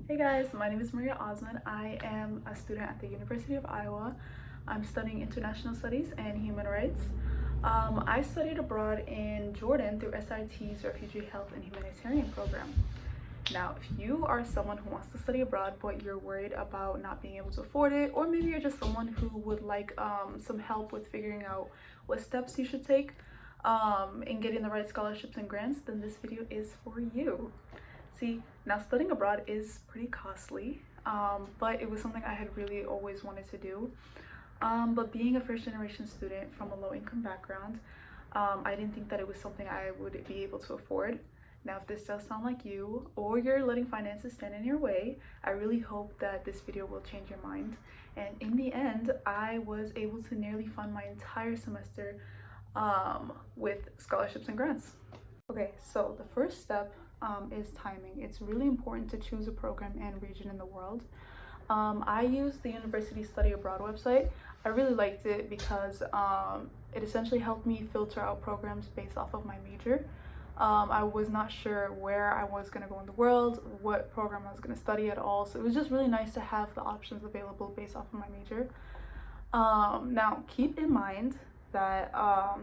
Hey guys, my name is Maria Osman. I am a student at the University of Iowa. I'm studying international studies and human rights. I studied abroad in Jordan through SIT's Refugee Health and Humanitarian program. Now, if you are someone who wants to study abroad but you're worried about not being able to afford it, or maybe you're just someone who would like some help with figuring out what steps you should take in getting the right scholarships and grants, then this video is for you. See, now studying abroad is pretty costly, but it was something I had really always wanted to do. But being a first generation student from a low income background, I didn't think that it was something I would be able to afford. Now, if this does sound like you, or you're letting finances stand in your way, I really hope that this video will change your mind. And in the end, I was able to nearly fund my entire semester with scholarships and grants. Okay, so the first step is timing. It's really important to choose a program and region in the world. I used the University Study Abroad website. I really liked it because it essentially helped me filter out programs based off of my major. I was not sure where I was going to go in the world, what program I was going to study at all, so it was just really nice to have the options available based off of my major. Now, keep in mind that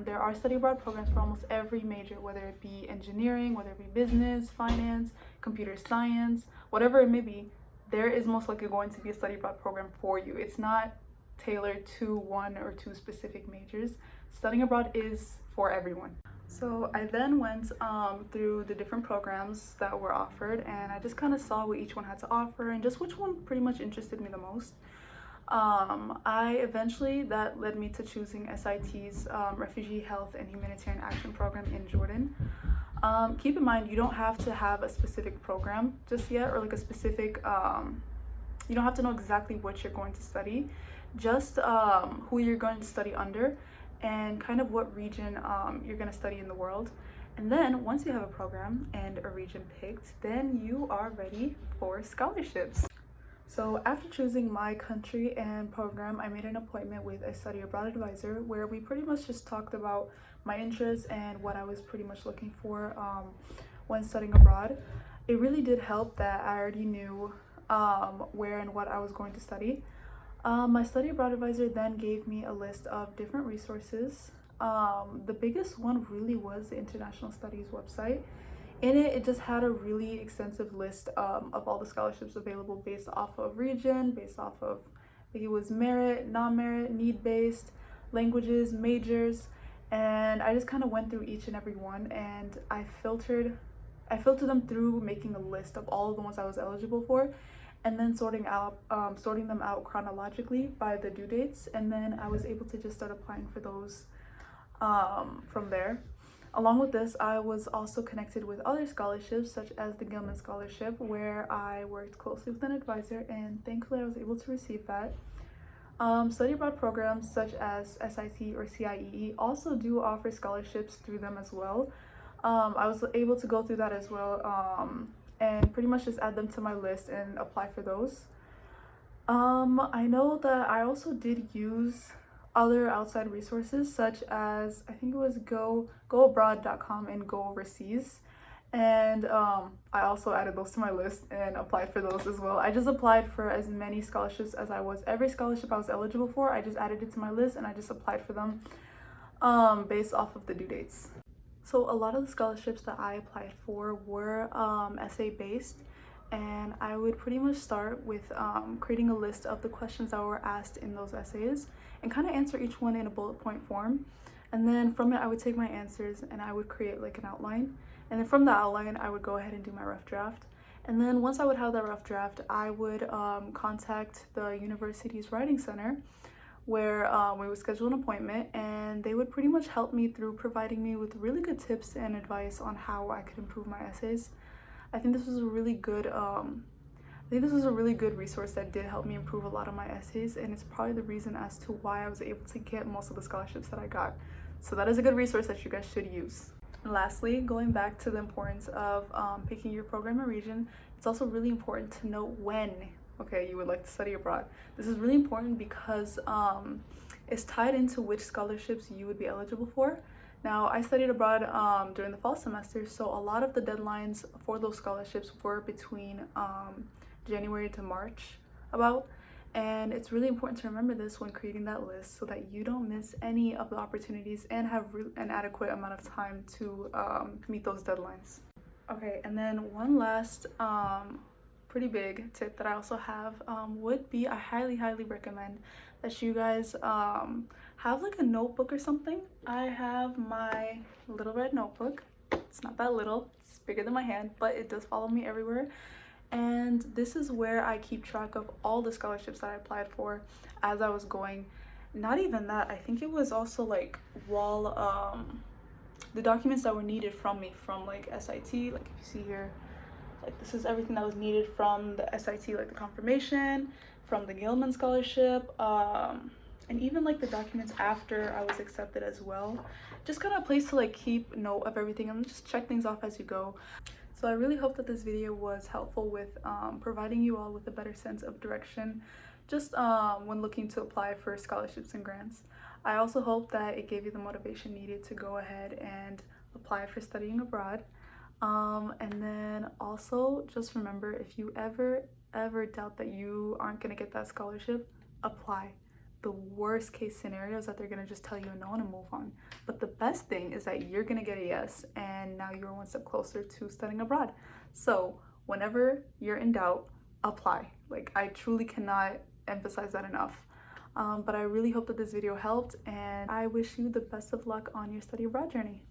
there are study abroad programs for almost every major, whether it be engineering, whether it be business, finance, computer science, whatever it may be. There is most likely going to be a study abroad program for you. It's not tailored to one or two specific majors. Studying abroad is for everyone. So I then went through the different programs that were offered, and I just kind of saw what each one had to offer and just which one pretty much interested me the most. That led me to choosing SIT's Refugee Health and Humanitarian Action Program in Jordan. Keep in mind, you don't have to have a specific program just yet, or like a specific, you don't have to know exactly what you're going to study, just who you're going to study under and kind of what region you're going to study in the world. And then once you have a program and a region picked, then you are ready for scholarships. So after choosing my country and program, I made an appointment with a study abroad advisor where we pretty much just talked about my interests and what I was pretty much looking for when studying abroad. It really did help that I already knew where and what I was going to study. My study abroad advisor then gave me a list of different resources. The biggest one really was the International Studies website. In it, it just had a really extensive list of all the scholarships available based off of region, based off of, I think it was merit, non-merit, need-based, languages, majors, and I just kind of went through each and every one, and I filtered them through making a list of all of the ones I was eligible for, and then sorting them out chronologically by the due dates, and then I was able to just start applying for those from there. Along with this, I was also connected with other scholarships, such as the Gilman Scholarship, where I worked closely with an advisor, and thankfully I was able to receive that. Study abroad programs such as SIT or CIEE also do offer scholarships through them as well. I was able to go through that as well and pretty much just add them to my list and apply for those. I know that I also did use other outside resources such as, I think it was goabroad.com and Go Overseas, and I also added those to my list and applied for those as well. I just applied for as many scholarships as I was. Every scholarship I was eligible for, I just added it to my list and I just applied for them based off of the due dates. So a lot of the scholarships that I applied for were essay based, and I would pretty much start with creating a list of the questions that were asked in those essays and kind of answer each one in a bullet point form. And then from it, I would take my answers and I would create like an outline. And then from the outline, I would go ahead and do my rough draft. And then once I would have that rough draft, I would contact the university's writing center where we would schedule an appointment, and they would pretty much help me through providing me with really good tips and advice on how I could improve my essays. I think this was a really good resource that did help me improve a lot of my essays, and it's probably the reason as to why I was able to get most of the scholarships that I got. So that is a good resource that you guys should use. And lastly, going back to the importance of picking your program and region, it's also really important to know when, okay, you would like to study abroad. This is really important because it's tied into which scholarships you would be eligible for. Now, I studied abroad during the fall semester, so a lot of the deadlines for those scholarships were between January to March about. And it's really important to remember this when creating that list so that you don't miss any of the opportunities and have an adequate amount of time to meet those deadlines. Okay, and then one last pretty big tip that I also have would be I highly recommend that you guys have like a notebook or something. I have my little red notebook. It's not that little, it's bigger than my hand, but it does follow me everywhere. And this is where I keep track of all the scholarships that I applied for as I was going. Not even that, I think it was also like while the documents that were needed from me from like SIT, like if you see here, like this is everything that was needed from the SIT, like the confirmation, from the Gilman scholarship, and even like the documents after I was accepted as well. Just kind of a place to like keep note of everything and just check things off as you go. So I really hope that this video was helpful with providing you all with a better sense of direction just when looking to apply for scholarships and grants. I also hope that it gave you the motivation needed to go ahead and apply for studying abroad. And then also just remember, if you ever doubt that you aren't gonna get that scholarship, apply. The worst case scenario is that they're gonna just tell you a no and move on. But the best thing is that you're gonna get a yes, and now you're one step closer to studying abroad. So whenever you're in doubt, apply. Like, I truly cannot emphasize that enough. But I really hope that this video helped, and I wish you the best of luck on your study abroad journey.